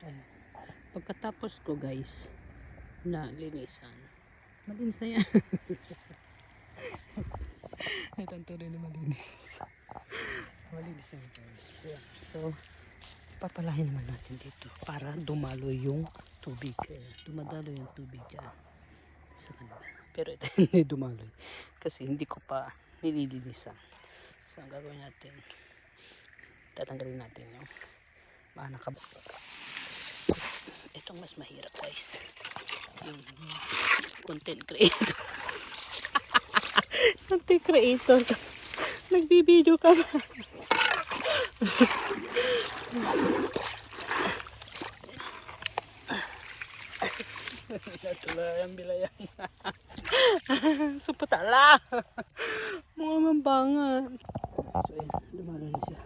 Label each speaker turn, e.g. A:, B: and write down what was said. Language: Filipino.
A: Ayan. Pagkatapos ko guys na linisan, malinis na yan. Ito ang tunay na malinis. Malinis yan guys. Ayan. So papalahin naman natin dito para dumalo yung tubig. Dumadalo yung tubig dyan sa kanila. Pero ito hindi dumaloy kasi hindi ko pa nililinisan. So ang gagawin natin, tatanggalin natin yung mga nakabak. Itong mas mahirap guys, yung content creator. Content creator, nagbibideo ka ba? Natuloy ang bilayan. Supatala mga mambangan. So yun, dumalo na siya.